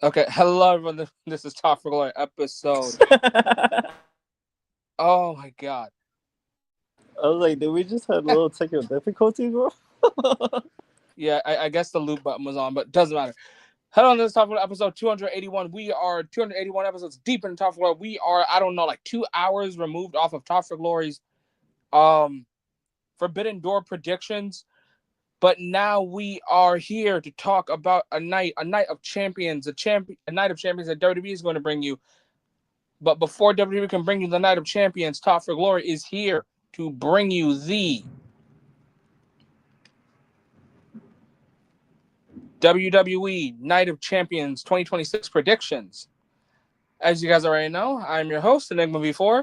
Okay, hello everyone. This is Talk for Glory episode. Oh my god. I was like, did we just have a little technical difficulty, bro? Yeah, I guess the loop button was on, but doesn't matter. Hello, this is Talk for Glory episode 281. We are 281 episodes deep in Talk for Glory. We are, I don't know, like 2 hours removed off of Talk for Glory's Forbidden Door predictions. But now we are here to talk about a night of champions, a night of champions that WWE is going to bring you. But before WWE can bring you the Night of Champions, Talk for Glory is here to bring you the WWE Night of Champions 2026 predictions. As you guys already know, I'm your host, Enigma V4.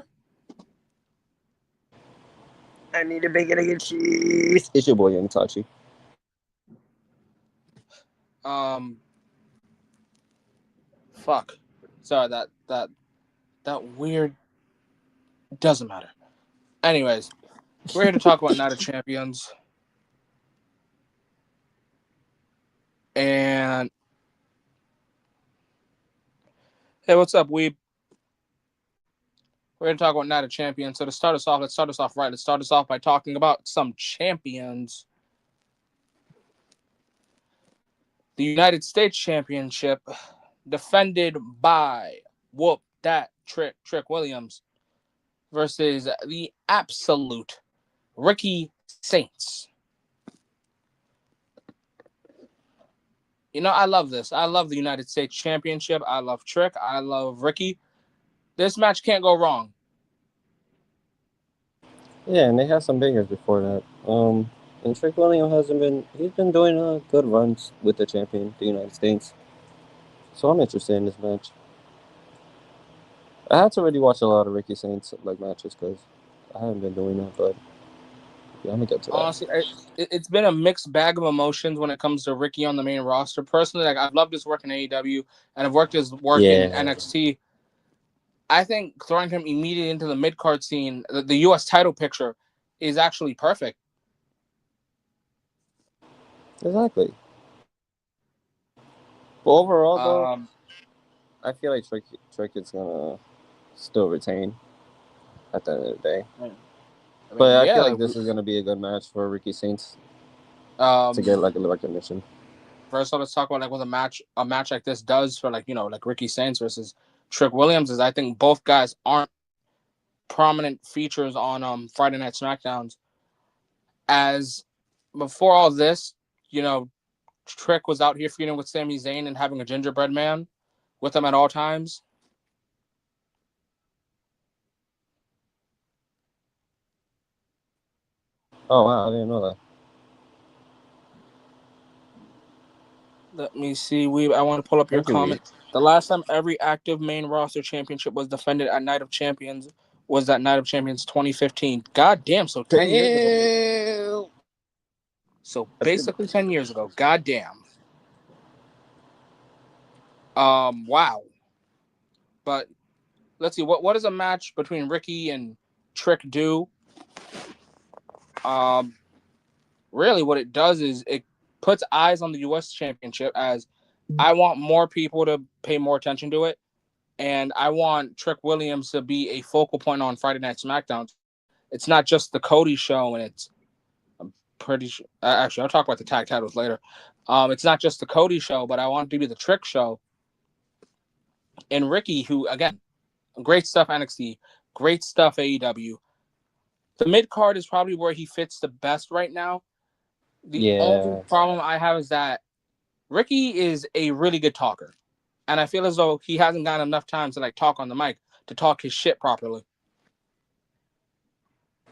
I need a bacon, egg, and cheese. It's your boy, Young Tachi. Um, fuck. Sorry, that weird doesn't matter. Anyways, we're here to talk about Night of Champions. And hey, what's up, Weeb? We're going to talk about Night of Champions. So to start us off, let's start us off right. Let's start us off by talking about some champions. The United States Championship defended by Whoop Dat Trick Williams versus the absolute Ricky Saints. You know, I love this. I love the United States Championship. I love Trick. I love Ricky. This match can't go wrong. Yeah, and they had some bangers before that. And Trick Williams he's been doing good runs with the champion, the United States. So I'm interested in this match. I had to already watch a lot of Ricky Saints matches because I haven't been doing that, but yeah, I'm gonna get to that. Honestly, it's been a mixed bag of emotions when it comes to Ricky on the main roster. Personally, like I've loved his work in AEW and I've worked his work in NXT. I think throwing him immediately into the mid card scene, the U.S. title picture, is actually perfect. Exactly. But overall, though, I feel like Trick is gonna still retain at the end of the day. But I feel like this is gonna be a good match for Ricky Saints to get a recognition. First off, let's talk about what a match like this does for Ricky Saints versus Trick Williams. Is I think both guys aren't prominent features on Friday Night SmackDowns. As before all this, Trick was out here feuding with Sami Zayn and having a gingerbread man with him at all times. Oh wow, I didn't know that. Let me see. I want to pull up your comment. The last time every active main roster championship was defended at Night of Champions was that Night of Champions 2015. God damn, so 10 years ago. So basically 10 years ago. God damn. Wow. But let's see. What does a match between Ricky and Trick do? Really what it does is it puts eyes on the US Championship, as I want more people to pay more attention to it. And I want Trick Williams to be a focal point on Friday Night SmackDown. It's not just the Cody show, and I'm pretty sure. Actually, I'll talk about the tag titles later. It's not just the Cody show, but I want it to be the Trick show. And Ricky, who again, great stuff NXT, great stuff AEW. The mid card is probably where he fits the best right now. The only problem I have is that Ricky is a really good talker. And I feel as though he hasn't gotten enough time to talk on the mic, to talk his shit properly.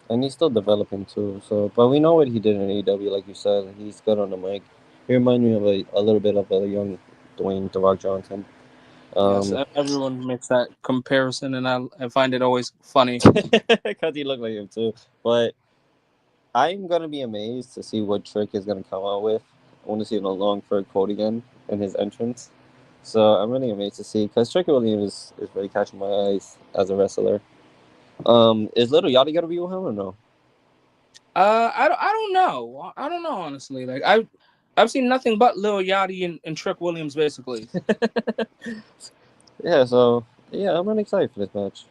And he's still developing too. So, but we know what he did in AEW, like you said. He's good on the mic. He reminds me of a little bit of a young Dwayne The Rock Johnson. Yes, everyone makes that comparison, and I find it always funny because he looked like him too. But I'm gonna be amazed to see what Trick is gonna come out with. I want to see the long fur coat again in his entrance. So I'm really amazed to see, because Trick Williams is really catching my eyes as a wrestler. Is Little Yachty gonna be with him or no? I don't know. I don't know, honestly. I've seen nothing but Lil Yachty and Trick Williams, basically. Yeah, so yeah, I'm really excited for this match.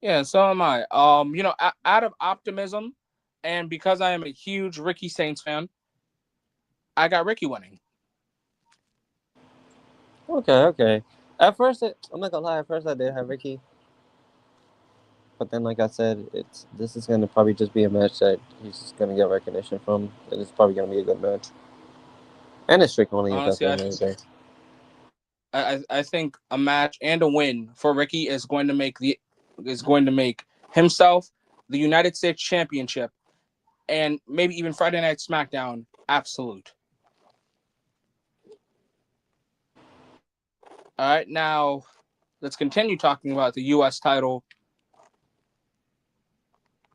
Yeah, so am I. Out of optimism, and because I am a huge Ricky Saints fan, I got Ricky winning. Okay. At first, I'm not gonna lie. At first, I did have Ricky, but then, like I said, this is gonna probably just be a match that he's just gonna get recognition from, and it's probably gonna be a good match. And it's Trick Williams at Honestly, the end of the day. I think a match and a win for Ricky is going to make himself the United States Championship and maybe even Friday Night SmackDown absolute. All right, now let's continue talking about the U.S. title.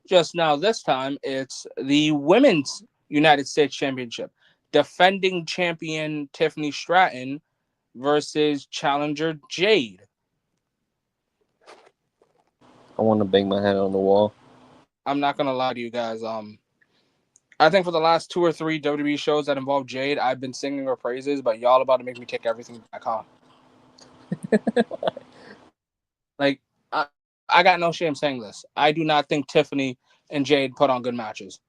Just now, this time it's the Women's United States Championship. Defending champion Tiffany Stratton versus challenger Jade. I want to bang my head on the wall. I'm not gonna lie to you guys. I think for the last 2 or 3 WWE shows that involve Jade, I've been singing her praises, but y'all about to make me take everything back, huh? Like, I got no shame saying this. I do not think Tiffany and Jade put on good matches.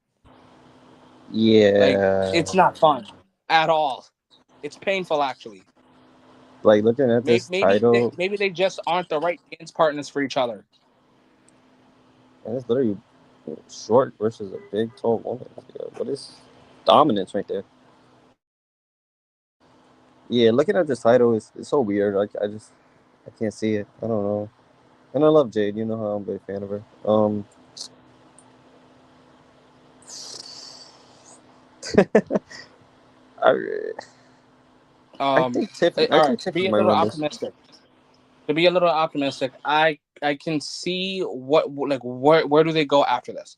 Like, Yeah, it's not fun at all. It's painful, actually. like looking at Maybe this maybe they, title, maybe they just aren't the right dance partners for each other. and it's literally short versus a big, tall woman. Yeah, what is dominance right there? Yeah, looking at this title is it's so weird. Like I can't see it. I don't know. And I love Jade. You know how I'm a big fan of her. I, I Um, think Tiffany. I all think right, to be Tiffany a might little win this. optimistic. I can see where do they go after this.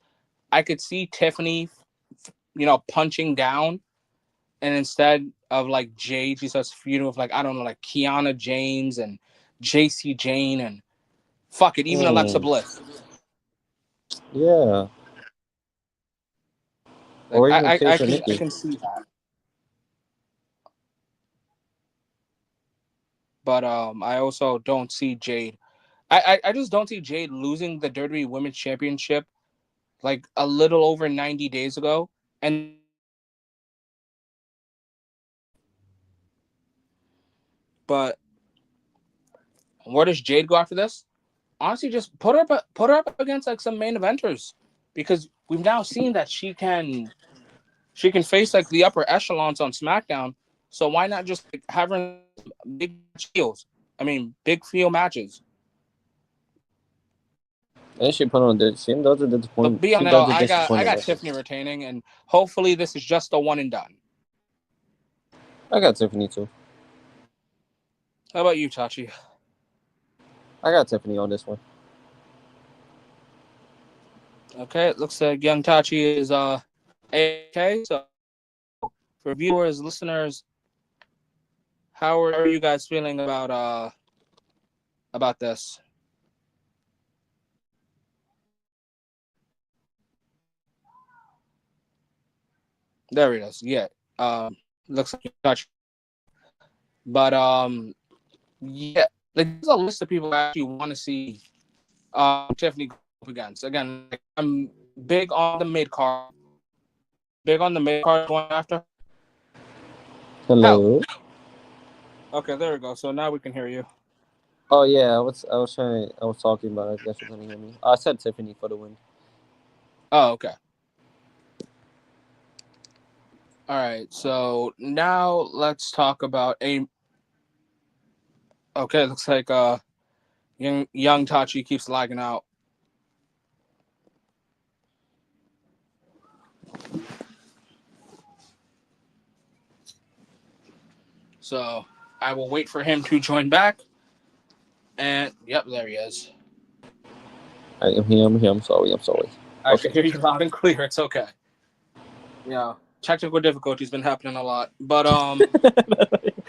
I could see Tiffany, punching down, and instead of like Jade, she starts feuding with like I don't know, like Kiana James and JC Jane and fuck it, even Alexa Hmm. Bliss. Yeah, Like or even I Chase or can I Nikki. can see that, but I also don't see Jade. I just don't see Jade losing the WWE Women's Championship like a little over 90 days ago, and but where does Jade go after this? Honestly, just put her up against like some main eventers, because we've now seen that she can face like the upper echelons on SmackDown. So why not just like, have her in big fields? I mean, big field matches. And she put on the she does a But disappoint. She beyond that, does a I disappointing got record. Tiffany retaining, and hopefully this is just a one and done. I got Tiffany too. How about you, Tachi? I got Tiffany on this one. Okay, it looks like young Tachi is okay. So for viewers, listeners, how are you guys feeling about this? There it is. Yeah. Looks like Tachi. But yeah, like there's a list of people I actually want to see Tiffany go up against. Again, like, I'm big on the mid card. Big on the mid card going after. Hell. Hello. Okay, there we go. So now we can hear you. Oh yeah, I was talking, but I guess you couldn't hear me. I said Tiffany for the win. Oh, okay. All right. So now let's talk about a. Okay, looks like young Tachi keeps lagging out. So I will wait for him to join back. And yep, there he is. I am here. I'm here. I'm sorry. I'm sorry. I Okay. can hear you loud and clear. It's okay. Yeah, technical difficulties been happening a lot, but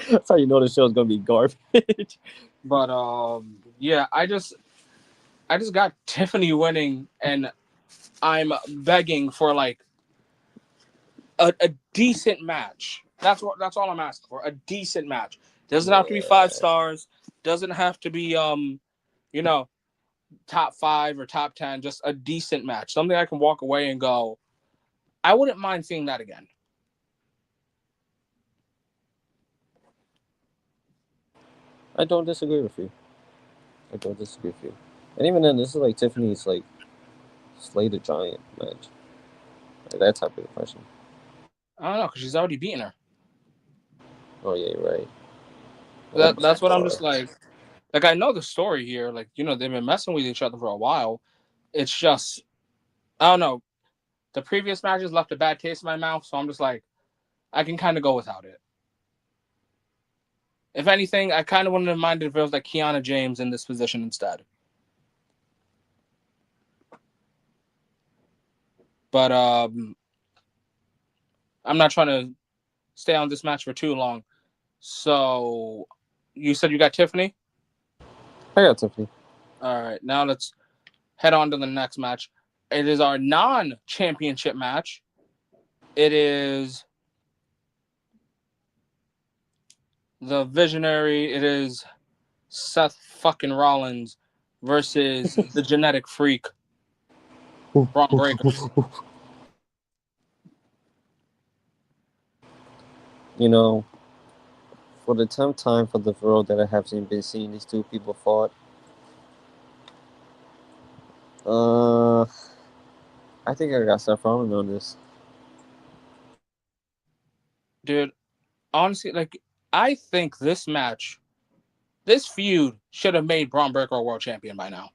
That's how you know the show's gonna be garbage. yeah, I just got Tiffany winning, and I'm begging for like a decent match. That's all I'm asking for. A decent match. Doesn't have to be Yeah. 5 stars. Doesn't have to be you know, top 5 or top 10. Just a decent match. Something I can walk away and go, I wouldn't mind seeing that again. I don't disagree with you. I don't disagree with you. And even then, this is like Tiffany's like Slay the Giant match. Like that type of question. I don't know because she's already beaten her. Oh yeah, you're right. That's what I'm Bar. just like. Like I know the story here. Like they've been messing with each other for a while. It's just I don't know. The previous matches left a bad taste in my mouth, so I'm just like I can kind of go without it. If anything, I kind of wouldn't have minded if it was like Kiana James in this position instead. But I'm not trying to stay on this match for too long. So you said you got Tiffany? I got Tiffany. All right, now let's head on to the next match. It is our non-championship match. It is the Visionary. It is Seth fucking Rollins versus the Genetic Freak, Braun Breaker. You know, for the 10th time for the world that I have been seeing these two people fought, I think I got Seth Rollins on this. Dude, honestly, like, I think this feud should have made Braun Breaker a world champion by now.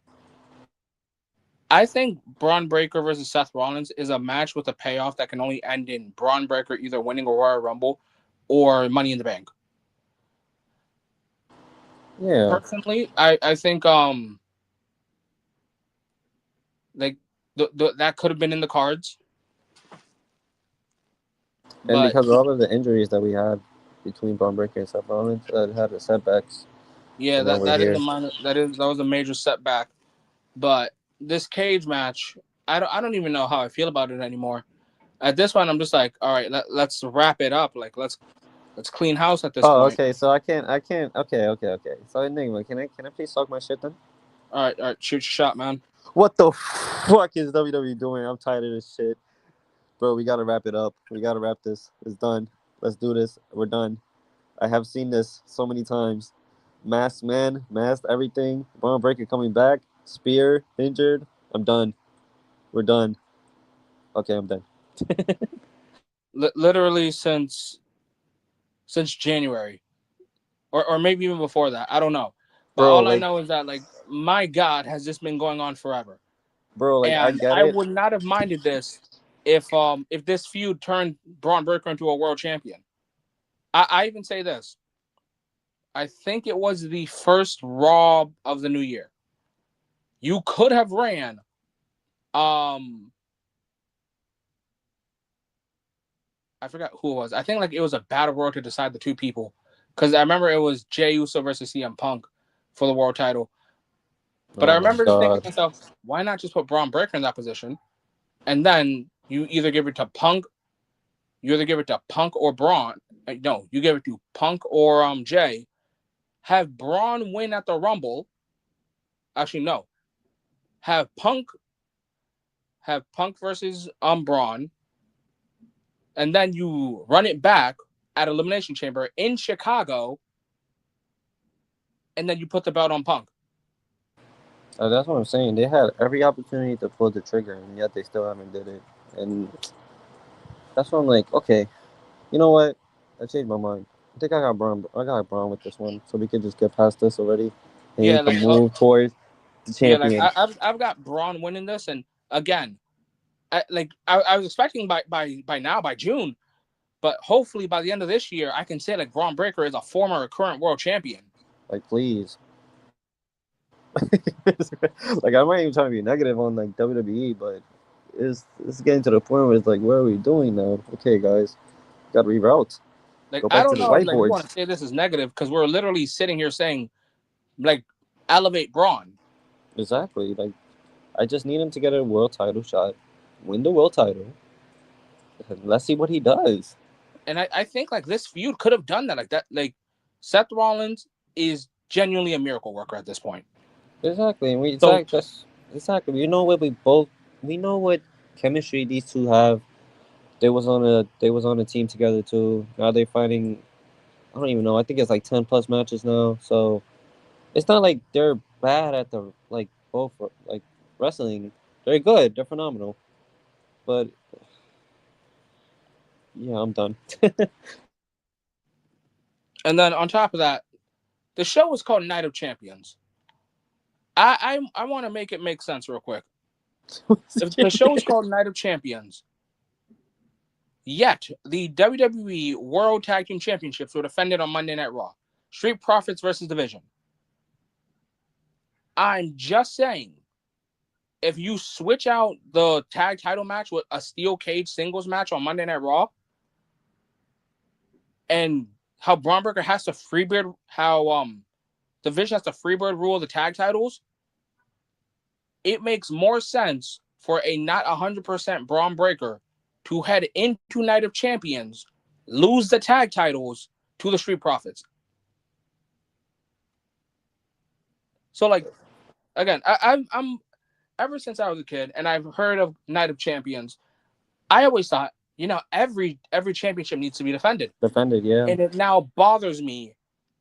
I think Braun Breaker versus Seth Rollins is a match with a payoff that can only end in Braun Breaker either winning a Royal Rumble or Money in the Bank. Yeah, Personally, I think like that could have been in the cards, and but because of all of the injuries that we had between Braun Breaker and Seth Rollins, had the setbacks, yeah, and now that we're that is here. a minor that was a major setback. But this cage match, I don't even know how I feel about it anymore. At this point, I'm just like, all right, let's wrap it up. Like let's clean house at this Oh, point. okay. So I can't. Okay. So Enigma, can I please talk my shit then? All right, shoot your shot, man. What the fuck is WWE doing? I'm tired of this shit, bro. We gotta wrap it up. We gotta wrap this. It's done. Let's do this. We're done. I have seen this so many times. Masked man, masked everything. Braun Breaker coming back. Spear injured. I'm done. We're done. Okay, I'm done. Literally since January, or maybe even before that. I don't know. But Bro, all I like, know is that like my God has this been going on forever, I and get I it. would not have minded this if this feud turned Braun Breaker into a world champion. I even say this. I think it was the first Raw of the new year. You could have ran um I forgot who it was. I think like it was a battle royal to decide the two people. Because I remember it was Jey Uso versus CM Punk for the world title. But I Oh my remember just thinking god. to myself, why not just put Braun Breaker in that position? And then you either give it to Punk, you either give it to Punk or Braun. No, you give it to Punk or Jay. Have Braun win at the Rumble. Actually, no. Have Punk versus Braun, and then you run it back at Elimination Chamber in Chicago, and then you put the belt on Punk. That's what I'm saying. They had every opportunity to pull the trigger, and yet they still haven't did it. And that's why I'm like, okay, you know what? I changed my mind. I think I got Braun. I got Braun with this one, so we can just get past this already, and we Yeah, can like move towards the yeah, like champion. I've got Braun winning this, and again, I was expecting by now by June, but hopefully by the end of this year, I can say like Braun Breaker is a former or current world champion. Like, please. Like, I'm not even trying to be negative on like WWE, but it's getting to the point where it's like, what are we doing now? Okay, guys, got to reroute. Like Go I back to don't the know if like we want whiteboards. to say this is negative because we're literally sitting here saying like elevate Braun. Exactly. Like, I just need him to get a world title shot, win the world title, and let's see what he does. And I think like this feud could have done that. Like that, like Seth Rollins is genuinely a miracle worker at this point. Exactly, and So exactly. We know what chemistry these two have. They was on a team together too. Now they're fighting. I don't even know. I think it's like 10+ matches now. So it's not like they're bad at the like both like wrestling. They're good. They're phenomenal. But yeah, I'm done. and then on top of that, the show was called Night of Champions. I want to make it make sense real quick. If the show is called Night of Champions, yet the WWE World Tag Team Championships were defended on Monday Night Raw. Street Profits versus Division. I'm just saying, if you switch out the tag title match with a steel cage singles match on Monday Night Raw, and how Braun Breaker has to freebird, how Division has to freebird rule the tag titles, it makes more sense for a not 100% Braun Breaker to head into Night of Champions, lose the tag titles to the Street Profits. So, like, again, I'm ever since I was a kid and I've heard of Night of Champions, I always thought, every championship needs to be defended. Defended, yeah. And it now bothers me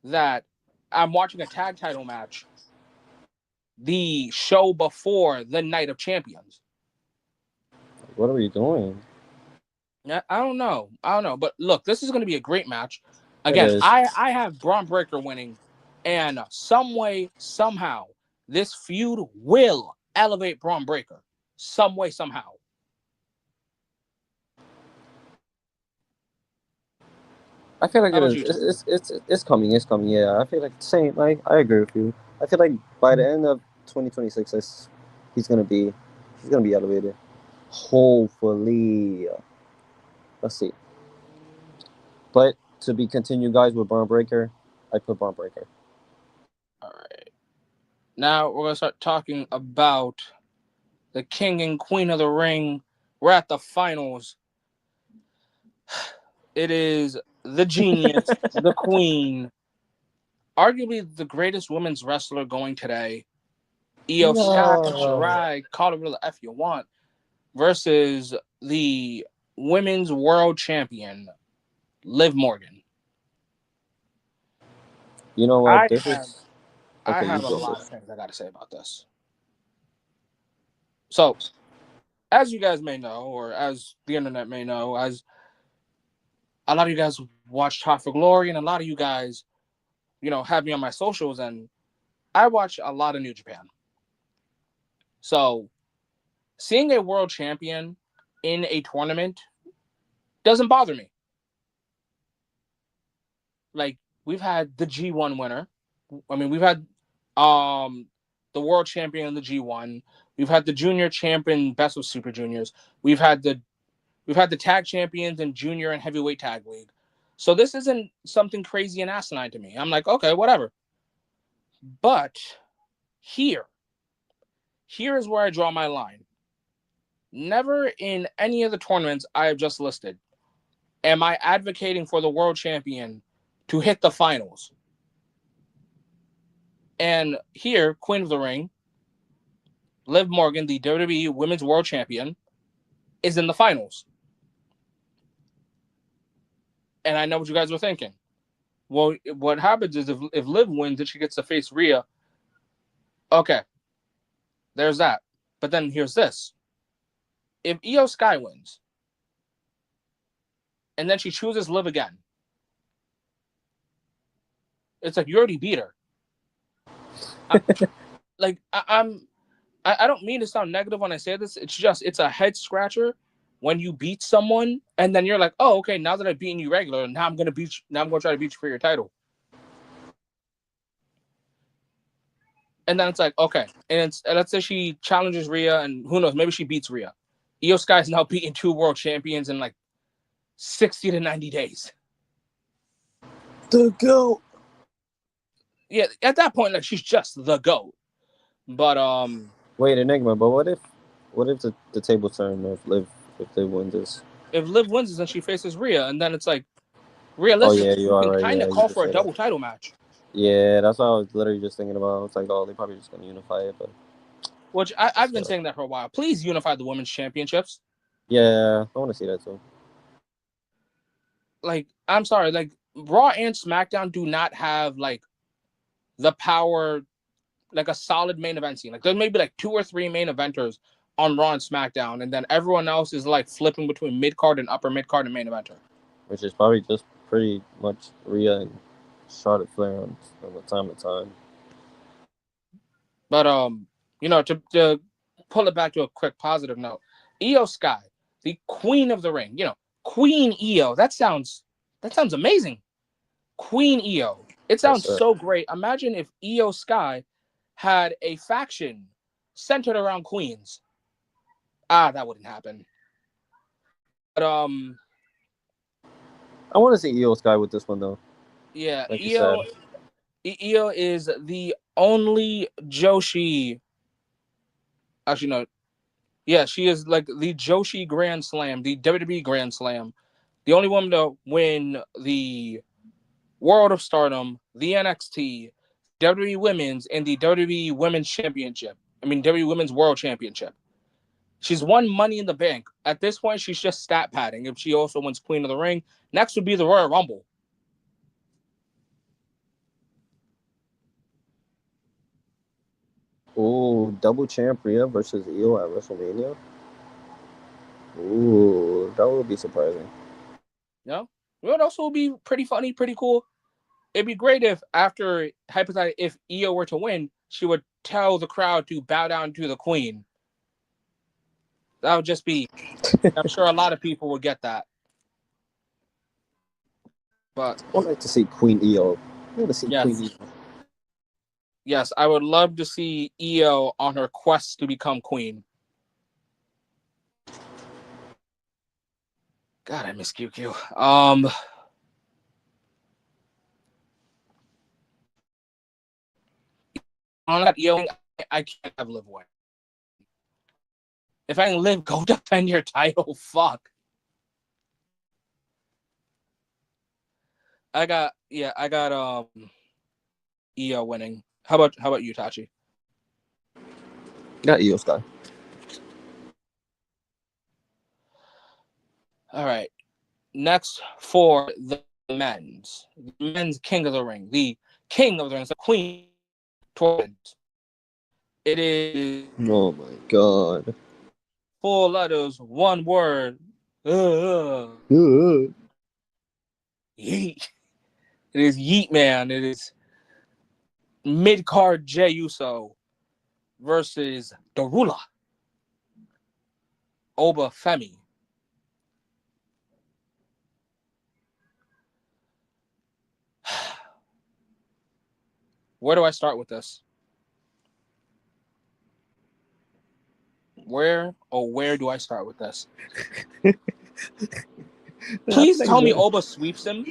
that I'm watching a tag title match the show before the Night of Champions. What are we doing? I don't know. But look, this is going to be a great match. It Again, is. I have Braun Breaker winning, and some way, somehow, this feud will elevate Braun Breaker. Some way, somehow. I feel like How it about is. you, Tim? It's coming. It's coming. Yeah, I feel like same. Like I agree with you. I feel like by the end of 2026, he's gonna be he's gonna be elevated. Hopefully, let's see. But to be continued, guys, with Braun Breaker, I put Braun Breaker. All right. Now we're going to start talking about the King and Queen of the Ring. We're at the finals. It is the Genius, the Queen, arguably the greatest women's wrestler going today. Io Sky, No. Shirai, call it whatever the F you want, versus the women's world champion, Liv Morgan. You know what? I This have is I okay. You have a go lot of first. things I got to say about this. So, as you guys may know, or as the internet may know, as a lot of you guys watch Hot for Glory, and a lot of you guys, have me on my socials, and I watch a lot of New Japan. So, seeing a world champion in a tournament doesn't bother me. Like, we've had the G1 winner. I mean, we've had the world champion in the G1. We've had the junior champion Best of Super Juniors. We've had the tag champions in junior and heavyweight tag league. So this isn't something crazy and asinine to me. I'm like, okay, whatever. But here is where I draw my line. Never in any of the tournaments I have just listed am I advocating for the world champion to hit the finals. And here, Queen of the Ring, Liv Morgan, the WWE Women's World Champion, is in the finals. And I know what you guys were thinking. Well, what happens is if Liv wins and she gets to face Rhea, okay, there's that. But then here's this. If Io Sky wins, and then she chooses Liv again, it's like you already beat her. I don't mean to sound negative when I say this. It's a head scratcher when you beat someone and then you're like, oh, okay, now that I've beaten you regular, now I'm gonna try to beat you for your title. And then it's like, okay, and let's say she challenges Rhea, and who knows, maybe she beats Rhea. Io Sky's now beaten 2 world champions in like 60 to 90 days. The GOAT. Yeah, at that point, like she's just the GOAT. But Wait, Enigma. But what if the table turn if Liv wins this? if Liv wins, then she faces Rhea, and then it's like, Oh yeah, Realistically, you you are can right. kind Yeah, of you call just for a say that. double title match. Yeah, that's what I was literally just thinking about. It's like, oh, they probably just gonna unify it, but Which I've been so, saying that for a while. Please unify the women's championships. yeah, I want to see that too. Like, I'm sorry, like Raw and SmackDown do not have like the power, like a solid main event scene. Like there's maybe like 2 or 3 main eventers on Raw and SmackDown, and then everyone else is like flipping between mid card and upper mid card and main eventer. Which is probably just pretty much Rhea and Charlotte Flair on time to time. But to pull it back to a quick positive note, Io Sky, the queen of the ring, Queen Io. That sounds amazing. Queen Io. It Yes, sounds sir. so great. Imagine if Io Sky had a faction centered around queens. That wouldn't happen. But I want to see Io Sky with this one though. yeah, Like you said, Io is the only Joshi. Actually, no. Yeah, she is like the Joshi Grand Slam, the WWE Grand Slam. The only woman to win the World of Stardom, the NXT, WWE Women's, and the WWE Women's Championship. WWE Women's World Championship. She's won Money in the Bank. At this point, she's just stat padding. If she also wins Queen of the Ring, next would be the Royal Rumble. ooh, double champ Rhea versus Io at WrestleMania. Ooh, that would be surprising. You know, it would also be pretty funny, pretty cool. It'd be great if after hypothetically, if Io were to win, she would tell the crowd to bow down to the Queen. That would just be. I'm sure a lot of people would get that. But I would like to see Queen Io. I want to see Queen yes, Io. yes, I would love to see Io on her quest to become queen. God, I miss QQ. On that Io, I can't have Liv win. If I can Liv, go defend your title. Fuck. I got Io winning. How about you, Tachi? Got Io Sky. All right. Next for the men's King of the Ring, the King of the Ring, the Queen tournament. It is Oh my god. 4 letters, one word. Ooh. Yeet. It is Yeet Man. It is mid card Jey Uso versus Darula Oba Femi. Where do I start with this? Where do I start with this? I Please think tell me that. Oba sweeps him.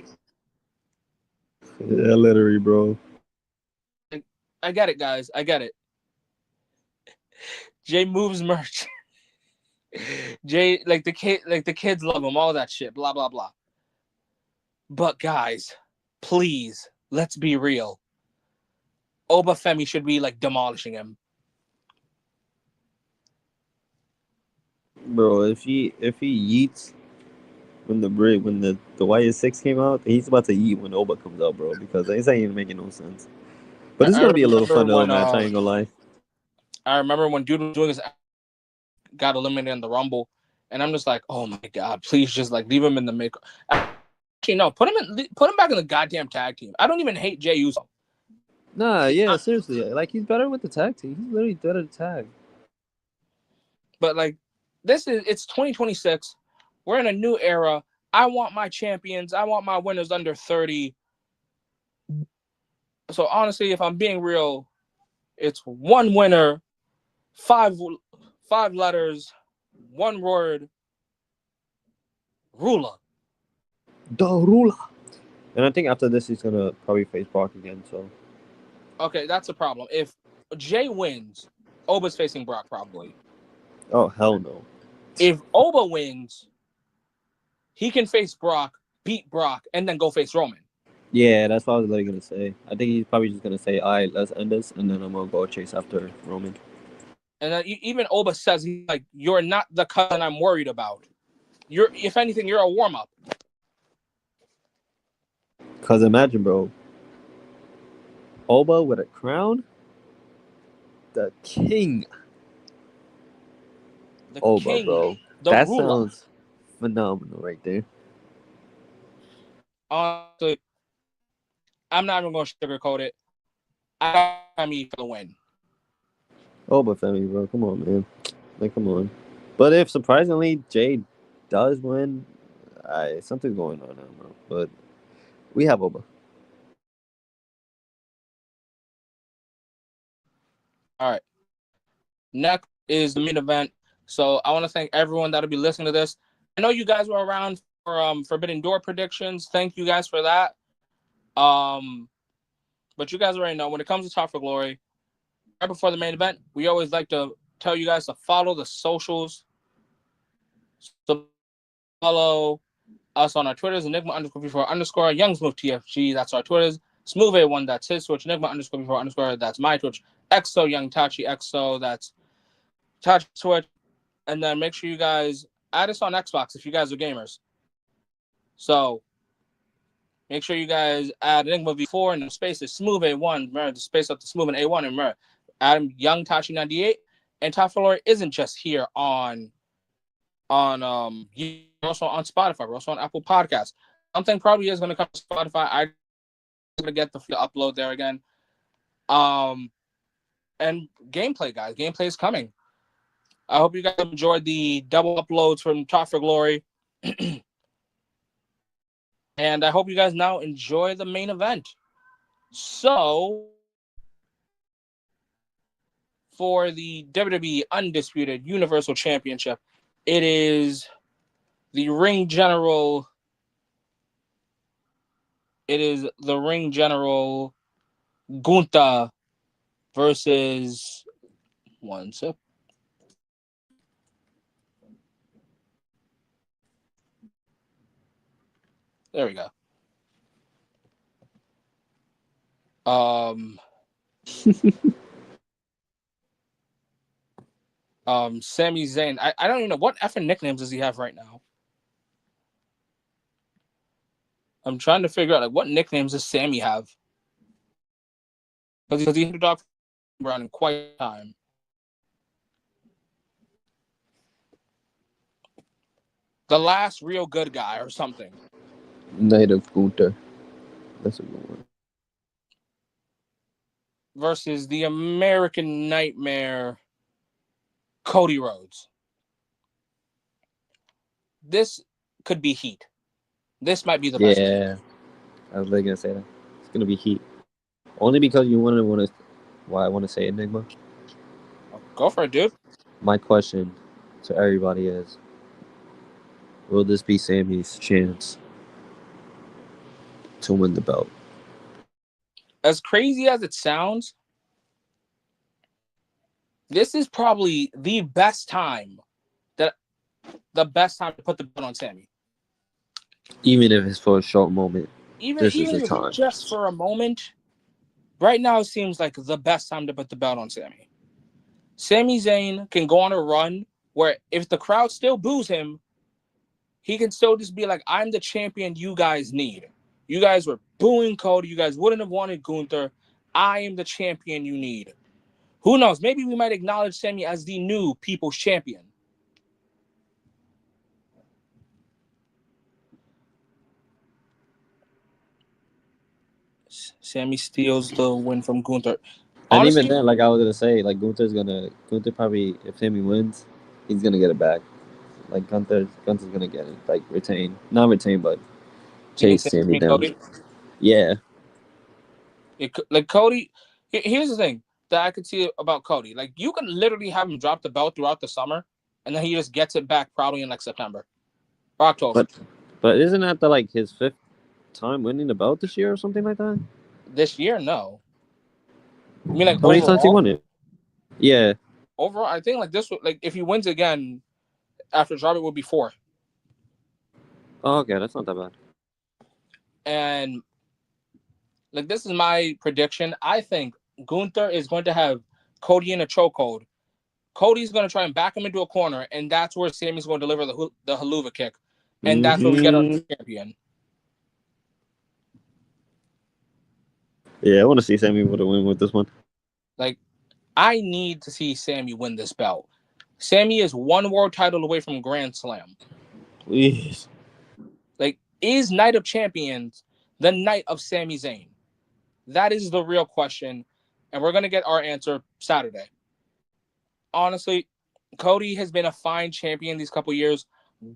Yeah, literally, bro. I get it, guys. I get it. Jay moves merch. Jay, like the kids love him, all that shit, blah blah blah. But guys, please, let's be real. Oba Femi should be like demolishing him. Bro, if he yeets when the YS6 came out, he's about to yeet when Oba comes out, bro, because this ain't even making no sense. But it's I gonna be a little remember fun little when match. I ain't gonna lie. Dude was doing his got eliminated in the Rumble, and I'm just like, oh my god, please just like leave him in the mid. Actually, no, put him back in the goddamn tag team. I don't even hate Jey Uso. Nah, yeah, I, seriously. Like he's better with the tag team. He's literally better at tag. but like it's 2026. We're in a new era. I want my champions. I want my winners under 30. So honestly, if I'm being real, it's one winner, five five letters, one word, ruler. The ruler. And I think after this, he's gonna probably face Brock again. So. Okay, that's a problem. If Jay wins, Oba's facing Brock probably. Oh hell no. If Oba wins, he can face Brock beat Brock, and then go face Roman. Yeah, that's what I was literally gonna say. I think he's probably just gonna say, "All right, let's end this," and then I'm gonna go chase after Roman. And then even Oba says, he's like, "You're not the cousin I'm worried about. You're, if anything, you're a warm up." Cause imagine, bro, Oba with a crown, the king. The Oba, king, bro, the that ruler. sounds phenomenal right there. Honestly, I'm not even going to sugarcoat it. I got me for the win. Oba family, bro, come on, man, like come on. But if surprisingly Jade does win, something's going on now, bro. But we have Oba. All right. Next is the main event. So I want to thank everyone that'll be listening to this. I know you guys were around for Forbidden Door predictions. Thank you guys for that. But you guys already know when it comes to Talk for Glory, right before the main event, we always like to tell you guys to follow the socials. So follow us on our Twitters, Enigma _before _ Young Smoove TFG. That's our Twitters. Smoove A1, that's his Twitch. Enigma _before _ that's my Twitch. EXO Young Tachi EXO, that's Tachi Twitch. And then make sure you guys add us on Xbox if you guys are gamers. So make sure you guys add Enigma V4 and the space is Smoove A1. Remember the space up to Smoove and A1. And remember, Adam Young Tachi 98. And Top Floor isn't just here on also on Spotify. We're also on Apple Podcasts. Something probably is going to come to Spotify. I'm going to get the upload there again. And gameplay, guys. Gameplay is coming. I hope you guys enjoyed the double uploads from Talk for Glory. And I hope you guys now enjoy the main event. So, for the WWE Undisputed Universal Championship, it is the ring general. It is the ring general Gunther versus one sec. There we go. Sami Zayn. I don't even know what effing nicknames does he have right now. I'm trying to figure out like what nicknames does Sammy have because he's a dog around in quite time. The last real good guy or something. Night of Gunther. That's a good one. Versus the American Nightmare, Cody Rhodes. This could be heat. This might be the best. Yeah, I was gonna say that. It's gonna be heat. Only because you want to. Why I want to say Enigma. Go for it, dude. My question to everybody is: will this be Sammy's chance to win the belt? As crazy as it sounds, this is probably the best time to put the belt on Sammy. Even if it's for a short moment, Even this is the if time. it's just for a moment, right now it seems like the best time to put the belt on Sammy. Sami Zayn can go on a run where if the crowd still boos him, he can still just be like, I'm the champion you guys need. You guys were booing Cody. You guys wouldn't have wanted Gunther. I am the champion you need. Who knows? Maybe we might acknowledge Sammy as the new people's champion. Sammy steals the win from Gunther. And even Honestly, then, like I was gonna say, like Gunther probably if Sammy wins, he's gonna get it back. Like Gunther's gonna get it, like retain, not retain, but you think chase Sammy Sammy down. Cody? Yeah, Like Cody, here's the thing that I could see about Cody. Like you can literally have him drop the belt throughout the summer, and then he just gets it back probably in like September or October. but isn't that like his fifth time winning the belt this year or something like that? This year, no. I mean, like How many times he overall, won it? Yeah. I think like this, like if he wins again after drop, it would be 4. Oh, okay, that's not that bad. And like, this is my prediction. I think Gunther is going to have Cody in a chokehold. Cody's going to try and back him into a corner, and that's where Sammy's going to deliver the haluva kick, and that's where we get our champion. Yeah, I want to see Sammy with a win with this one. Like, I need to see Sammy win this belt. Sammy is one world title away from Grand Slam. Please. Like, is Night of Champions the night of Sami Zayn? That is the real question, and we're going to get our answer Saturday. Honestly, Cody has been a fine champion these couple years.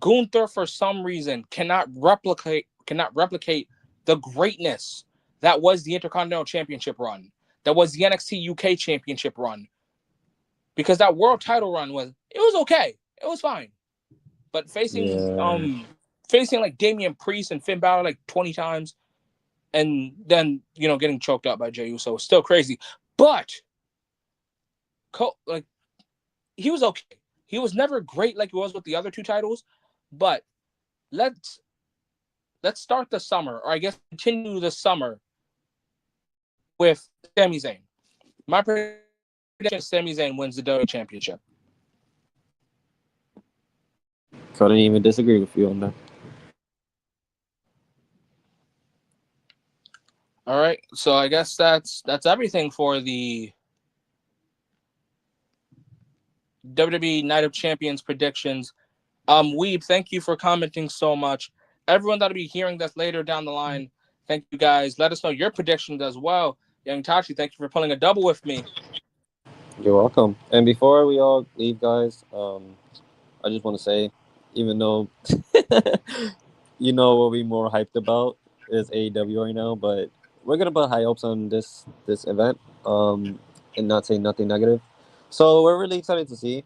Gunther, for some reason, cannot replicate the greatness that was the Intercontinental Championship run, that was the NXT UK Championship run, because that world title run was okay, it was fine, but facing like Damian Priest and Finn Balor like 20 times, and then getting choked out by Jey Uso was still crazy. But like, he was okay. He was never great like he was with the other two titles, but let's start the summer, or I guess continue the summer with Sami Zayn. My prediction is Sami Zayn wins the WWE Championship. Couldn't even disagree with you on that. All right, so I guess that's everything for the WWE Night of Champions predictions. Weeb, thank you for commenting so much. Everyone that'll be hearing this later down the line, thank you guys. Let us know your predictions as well. Young Tachi, thank you for pulling a double with me. You're welcome. And before we all leave, guys, I just want to say, even though you know what we're more hyped about is AEW right now, but we're gonna put high hopes on this event, and not say nothing negative. So we're really excited to see.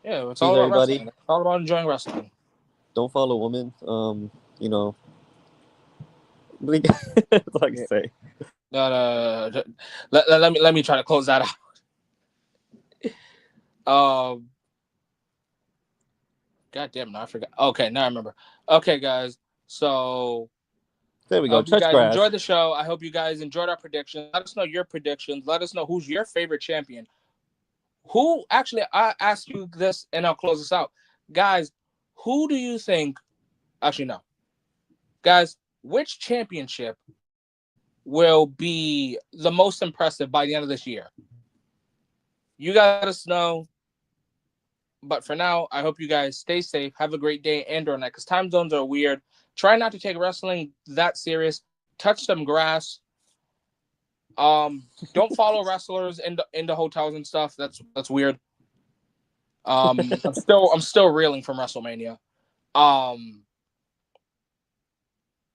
Yeah, it's Please, all about everybody, wrestling. It's all about enjoying wrestling. don't follow women. You know, that's all I can say. Let me try to close that out. God damn, no, I forgot. Okay, now I remember. Okay, guys. So There we I go. hope you Touch guys grass. enjoyed the show. I hope you guys enjoyed our predictions. Let us know your predictions. Let us know who's your favorite champion. Who actually, I ask you this, and I'll close this out, guys. Who do you think? Actually, no, guys. Which championship will be the most impressive by the end of this year? You guys let us know. But for now, I hope you guys stay safe. Have a great day and or night, because time zones are weird. Try not to take wrestling that serious. Touch some grass. Don't follow wrestlers into hotels and stuff. That's weird. I'm still reeling from WrestleMania.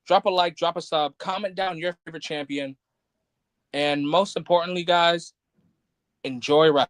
Drop a like, drop a sub, comment down your favorite champion, and most importantly, guys, enjoy wrestling.